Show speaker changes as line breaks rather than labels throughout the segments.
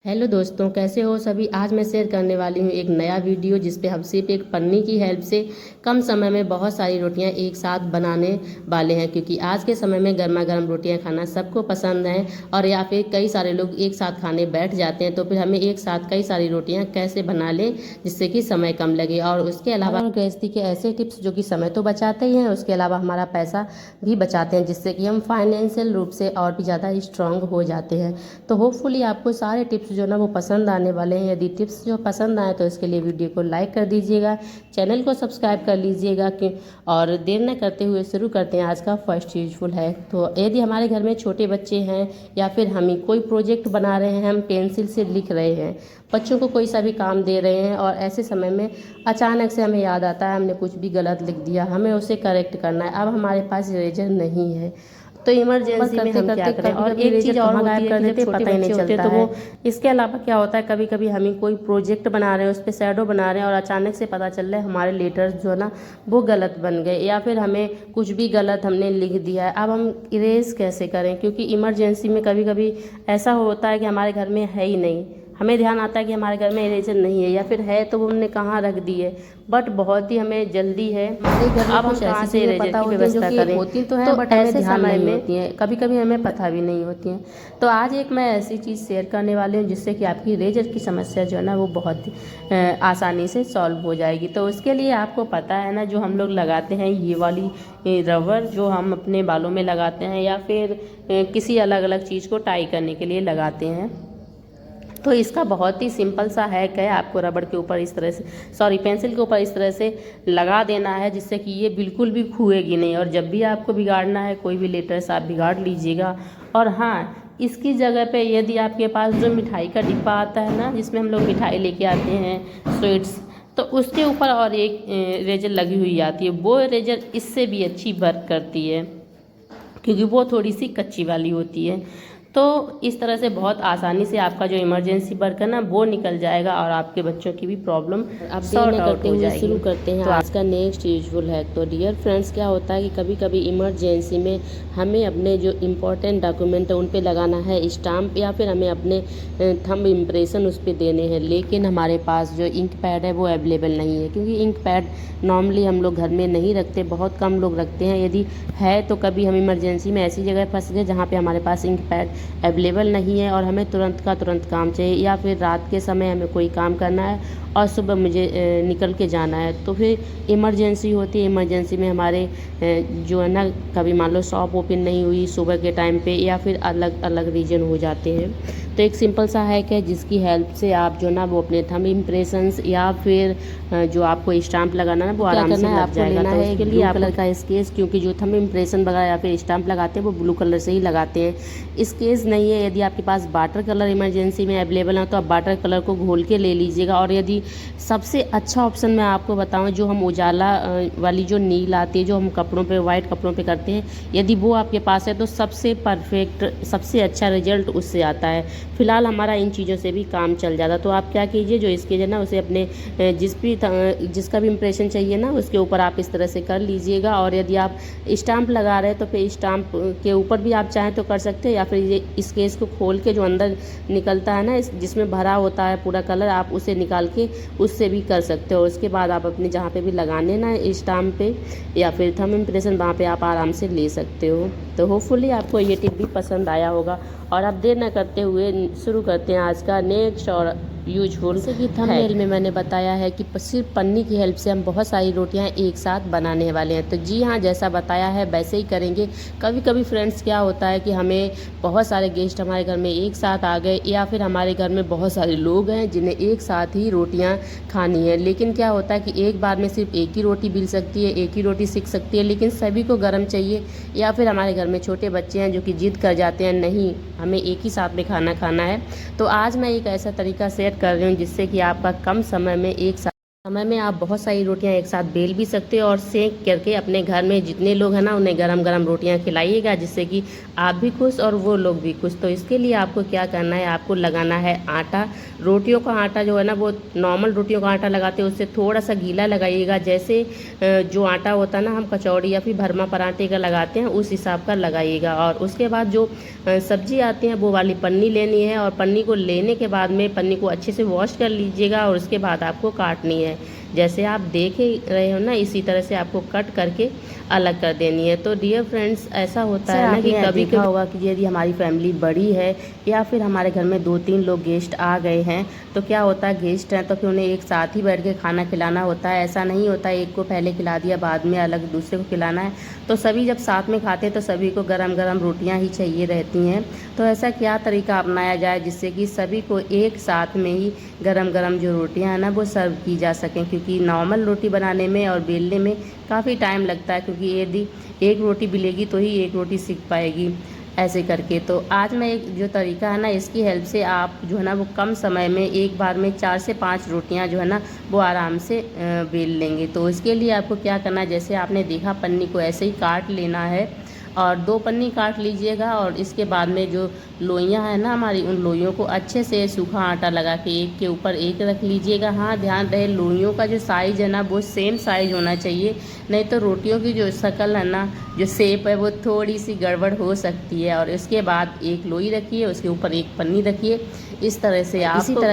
Hello दोस्तों, कैसे हो सभी। आज मैं शेयर करने वाली हूँ एक नया वीडियो जिस पे हम सिर्फ एक पन्नी की हेल्प से कम समय में बहुत सारी रोटियां एक साथ बनाने वाले हैं। क्योंकि आज के समय में गर्मा गर्म रोटियां खाना सबको पसंद है और या फिर कई सारे लोग एक साथ खाने बैठ जाते हैं। तो फिर हमें एक साथ कई सारी रोटियां कैसे बना लें जिससे कि समय कम लगे। और उसके अलावा गृहस्थी के ऐसे टिप्स जो कि समय तो बचाते ही हैं, उसके अलावा हमारा पैसा भी बचाते हैं, जिससे कि हम फाइनेंशियल रूप से और भी ज़्यादा स्ट्रांग हो जाते हैं। तो होपफुली आपको सारे टिप्स जो ना वो पसंद आने वाले हैं। यदि टिप्स जो पसंद आए तो इसके लिए वीडियो को लाइक कर दीजिएगा, चैनल को सब्सक्राइब कर लीजिएगा कि और देर न करते हुए शुरू करते हैं आज का फर्स्ट यूजफुल है। तो यदि हमारे घर में छोटे बच्चे हैं या फिर हम कोई प्रोजेक्ट बना रहे हैं, हम पेंसिल से लिख रहे हैं, बच्चों को कोई सा भी काम दे रहे हैं और ऐसे समय में अचानक से हमें याद आता है हमने कुछ भी गलत लिख दिया, हमें उसे करेक्ट करना है। अब हमारे पास इरेजर नहीं है तो इमरजेंसी में हम क्या करें। और एक चीज़ और गायब कर देते हैं, पता ही नहीं चलता है। तो इसके अलावा क्या होता है, कभी कभी हम कोई प्रोजेक्ट बना रहे हैं, उस पर शैडो बना रहे हैं और अचानक से पता चल रहा है हमारे लेटर्स जो है ना वो गलत बन गए, या फिर हमें कुछ भी गलत हमने लिख दिया है। अब हम इरेज कैसे करें, क्योंकि इमरजेंसी में कभी कभी ऐसा होता है कि हमारे घर में है ही नहीं, हमें ध्यान आता है कि हमारे घर में इरेजर नहीं है, या फिर है तो वो हमने कहाँ रख दी है, बट बहुत ही हमें जल्दी है। हमारे घर में कुछ ऐसी चीज़ें पता होती हैं जो कि होती तो है बट ऐसे ध्यान नहीं होती हैं, कभी कभी हमें पता भी नहीं होती हैं। तो आज एक मैं ऐसी चीज़ शेयर करने वाली हूँ जिससे कि आपकी इरेजर की समस्या जो है ना वो बहुत आसानी से सॉल्व हो जाएगी। तो उसके लिए आपको पता है ना, जो हम लोग लगाते हैं ये वाली रबर जो हम अपने बालों में लगाते हैं या फिर किसी अलग अलग चीज़ को टाई करने के लिए लगाते हैं, तो इसका बहुत ही सिंपल सा हैक है। आपको रबड़ के ऊपर इस तरह से पेंसिल के ऊपर इस तरह से लगा देना है जिससे कि ये बिल्कुल भी खुएगी नहीं। और जब भी आपको बिगाड़ना है कोई भी लेटर्स आप बिगाड़ लीजिएगा। और हाँ, इसकी जगह पे यदि आपके पास जो मिठाई का डिब्बा आता है ना, जिसमें हम लोग मिठाई लेके आते हैं स्वीट्स, तो उसके ऊपर और एक इरेजर लगी हुई आती है। वो इरेजर इससे भी अच्छी वर्क करती है क्योंकि वो थोड़ी सी कच्ची वाली होती है। तो इस तरह से बहुत आसानी से आपका जो इमरजेंसी वर्क है ना वो निकल जाएगा और आपके बच्चों की भी प्रॉब्लम अब सॉर्ट आउट हो जाएगी। शुरू करते हैं आज का नेक्स्ट यूजुअल है। तो डियर फ्रेंड्स, क्या होता है कि कभी कभी इमरजेंसी में हमें अपने जो इम्पोर्टेंट डॉक्यूमेंट है उन पे लगाना है स्टाम्प, या फिर हमें अपने थंब इम्प्रेशन उस पर देने हैं, लेकिन हमारे पास जो इंक पैड है वो अवेलेबल नहीं है। क्योंकि इंक पैड नॉर्मली हम लोग घर में नहीं रखते, बहुत कम लोग रखते हैं। यदि है तो कभी हम इमरजेंसी में ऐसी जगह फंस गए जहाँ पे हमारे पास इंक पैड अवेलेबल नहीं है और हमें तुरंत का तुरंत काम चाहिए, या फिर रात के समय हमें कोई काम करना है और सुबह मुझे निकल के जाना है, तो फिर इमरजेंसी होती है। इमरजेंसी में हमारे जो है ना, कभी मान लो शॉप ओपन नहीं हुई सुबह के टाइम पे, या फिर अलग अलग रीजन हो जाते हैं। तो एक सिंपल सा हैक है जिसकी हेल्प से आप जो ना वो अपने थंब इम्प्रेशंस या फिर जो आपको स्टाम्प लगाना है वो आराम से लग जाएगा। तो इसके लिए आप कलर का स्केच, क्योंकि जो थंब इम्प्रेशन वगैरह या फिर स्टाम्प लगाते हैं वो ब्लू कलर से ही लगाते हैं। स्केच नहीं है, यदि आपके पास वाटर कलर इमरजेंसी में अवेलेबल है तो आप वाटर कलर को घोल के ले लीजिएगा। और यदि सबसे अच्छा ऑप्शन मैं आपको बताऊं, जो हम उजाला वाली जो नील आती है जो हम कपड़ों पे, वाइट कपड़ों पे करते हैं, यदि वो आपके पास है तो सबसे परफेक्ट, सबसे अच्छा रिजल्ट उससे आता है। फिलहाल हमारा इन चीज़ों से भी काम चल जाता। तो आप क्या कीजिए, जो स्केच है ना उसे अपने जिसका भी इम्प्रेशन चाहिए ना उसके ऊपर आप इस तरह से कर लीजिएगा। और यदि आप स्टाम्प लगा रहे हैं तो फिर स्टाम्प के ऊपर भी आप चाहें तो कर सकते हैं, या फिर ये स्केच को खोल के जो अंदर निकलता है ना, जिसमें भरा होता है पूरा कलर, आप उसे निकाल के उससे भी कर सकते हो। उसके बाद आप अपने जहाँ पे भी लगाने ना स्टाम्प पे या फिर थंब इम्प्रेशन, वहाँ पे आप आराम से ले सकते हो। तो होपफुली आपको ये टिप भी पसंद आया होगा। और अब देर न करते हुए शुरू करते हैं आज का नेक्स्ट और यूजफुल। जैसे कि थंबनेल में मैंने बताया है कि सिर्फ पन्नी की हेल्प से हम बहुत सारी रोटियां एक साथ बनाने वाले हैं। तो जी हाँ, जैसा बताया है वैसे ही करेंगे। कभी कभी फ्रेंड्स क्या होता है कि हमें बहुत सारे गेस्ट हमारे घर में एक साथ आ गए, या फिर हमारे घर में बहुत सारे लोग हैं जिन्हें एक साथ ही रोटियां खानी है। लेकिन क्या होता है कि एक बार में सिर्फ एक ही रोटी बिल सकती है, एक ही रोटी सिक सकती है, लेकिन सभी को गर्म चाहिए। या फिर हमारे घर में छोटे बच्चे हैं जो कि जिद कर जाते हैं, नहीं हमें एक ही साथ में खाना खाना है। तो आज मैं एक ऐसा तरीका शेयर कर रही हूँ जिससे कि आपका कम समय में एक साथ समय में आप बहुत सारी रोटियां एक साथ बेल भी सकते हो और सेंक करके अपने घर में जितने लोग हैं ना उन्हें गरम गरम रोटियां खिलाइएगा, जिससे कि आप भी खुश और वो लोग भी खुश। तो इसके लिए आपको क्या करना है, आपको लगाना है आटा। रोटियों का आटा जो है ना वो नॉर्मल रोटियों का आटा लगाते हैं उससे थोड़ा सा गीला लगाइएगा। जैसे जो आटा होता है ना हम कचौड़ी या फिर भरमा पराठे का लगाते हैं उस हिसाब का लगाइएगा। और उसके बाद जो सब्जी आती है वो वाली पन्नी लेनी है और पन्नी को लेने के बाद में पन्नी को अच्छे से वॉश कर लीजिएगा और उसके बाद आपको काटनी है। जैसे आप देख ही रहे हो ना इसी तरह से आपको कट करके अलग कर देनी है। तो डियर फ्रेंड्स, ऐसा होता है ना कि कभी कभी होगा कि यदि हमारी फैमिली बड़ी है या फिर हमारे घर में 2-3 लोग गेस्ट आ गए हैं तो क्या होता है, गेस्ट हैं तो फिर उन्हें एक साथ ही बैठ के खाना खिलाना होता है। ऐसा नहीं होता है एक को पहले खिला दिया बाद में अलग दूसरे को खिलाना है। तो सभी जब साथ में खाते हैं तो सभी को गरम गरम रोटियां ही चाहिए रहती हैं। तो ऐसा क्या तरीका अपनाया जाए जिससे कि सभी को एक साथ में ही गरम गरम जो रोटियां हैं ना वो सर्व की जा सकें, क्योंकि नॉर्मल रोटी बनाने में और बेलने में काफ़ी टाइम लगता है, क्योंकि यदि एक रोटी बेलेगी तो ही एक रोटी सीख पाएगी ऐसे करके। तो आज मैं एक जो तरीका है ना इसकी हेल्प से आप जो है ना वो कम समय में एक बार में 4 से 5 रोटियां जो है ना वो आराम से बेल लेंगे। तो इसके लिए आपको क्या करना है, जैसे आपने देखा पन्नी को ऐसे ही काट लेना है और 2 पन्नी काट लीजिएगा। और इसके बाद में जो लोइयाँ हैं ना हमारी, उन लोइयों को अच्छे से सूखा आटा लगा के एक के ऊपर एक रख लीजिएगा। हाँ, ध्यान रहे लोइयों का जो साइज़ है ना वो सेम साइज़ होना चाहिए, नहीं तो रोटियों की जो शक्ल है ना, जो शेप है वो थोड़ी सी गड़बड़ हो सकती है। और इसके बाद एक लोई रखिए, उसके ऊपर एक पन्नी रखिए। इसी तरह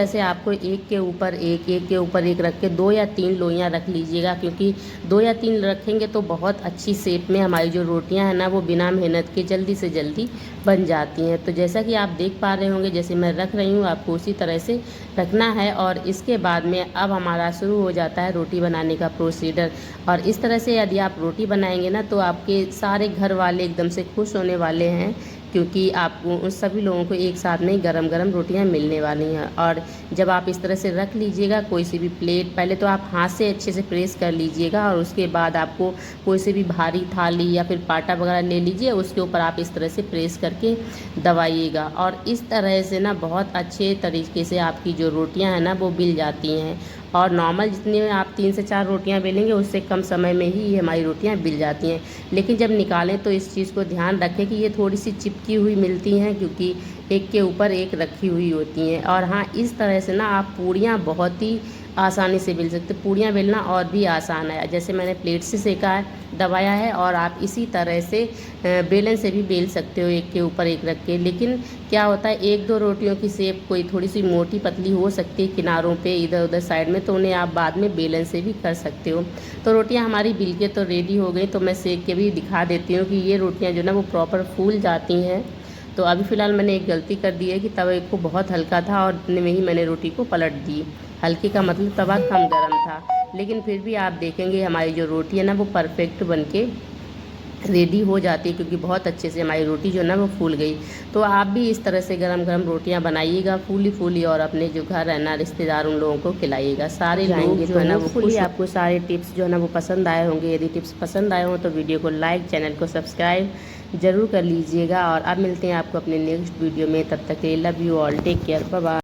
से आपको एक के ऊपर एक रख के 2 या 3 लोइयाँ रख लीजिएगा, क्योंकि 2 या 3 रखेंगे तो बहुत अच्छी शेप में हमारी जो रोटियां हैं ना वो बिना मेहनत के जल्दी से जल्दी बन जाती हैं। तो जैसा कि आप देख पा रहे होंगे जैसे मैं रख रही हूँ, आपको उसी तरह से रखना है। और इसके बाद में अब हमारा शुरू हो जाता है रोटी बनाने का प्रोसीजर। और इस तरह से यदि आप रोटी बनाएंगे ना तो आपके सारे घर वाले एकदम से खुश होने वाले हैं, क्योंकि आपको उन सभी लोगों को एक साथ में गरम गरम रोटियां मिलने वाली हैं। और जब आप इस तरह से रख लीजिएगा कोई सी भी प्लेट, पहले तो आप हाथ से अच्छे से प्रेस कर लीजिएगा और उसके बाद आपको कोई से भी भारी थाली या फिर पाटा वगैरह ले लीजिए, उसके ऊपर आप इस तरह से प्रेस करके दबाइएगा। और इस तरह से ना बहुत अच्छे तरीके से आपकी जो रोटियां हैं ना वो बिल जाती हैं। और नॉर्मल जितने में आप 3 से 4 रोटियां बेलेंगे उससे कम समय में ही ये हमारी रोटियां बिल जाती हैं। लेकिन जब निकालें तो इस चीज़ को ध्यान रखें कि ये थोड़ी सी चिपकी हुई मिलती हैं, क्योंकि एक के ऊपर एक रखी हुई होती हैं। और हाँ, इस तरह से ना आप पूड़ियाँ बहुत ही आसानी से बेल सकते। पूड़ियाँ बेलना और भी आसान है, जैसे मैंने प्लेट से सेका है, दबाया है, और आप इसी तरह से बेलन से भी बेल सकते हो एक के ऊपर एक रख के। लेकिन क्या होता है, 1-2 रोटियों की शेप कोई थोड़ी सी मोटी पतली हो सकती है किनारों पे इधर उधर साइड में, तो उन्हें आप बाद में बेलन से भी कर सकते हो। तो रोटियां हमारी बिल के तो रेडी हो गई, तो मैं सेक के भी दिखा देती हूँ कि ये रोटियां जो ना वो प्रॉपर फूल जाती हैं। तो अभी फ़िलहाल मैंने एक गलती कर दी है कि तवे को बहुत हल्का था और इतने में ही मैंने रोटी को पलट दी। हल्के का मतलब तवा कम गर्म था, लेकिन फिर भी आप देखेंगे हमारी जो रोटी है ना वो परफेक्ट बनके रेडी हो जाती है, क्योंकि बहुत अच्छे से हमारी रोटी जो है ना वो फूल गई। तो आप भी इस तरह से गरम गरम रोटियां बनाइएगा फूली फूली, और अपने जो घर है ना रिश्तेदार उन लोगों को खिलाइएगा। सारे लोग जो है ना वो फूली। आपको सारे टिप्स जो है ना वो पसंद आए होंगे। यदि टिप्स पसंद आए हों तो वीडियो को लाइक, चैनल को सब्सक्राइब ज़रूर कर लीजिएगा। और अब मिलते हैं आपको अपने नेक्स्ट वीडियो में, तब तक के लिए love you all, take care, bye bye.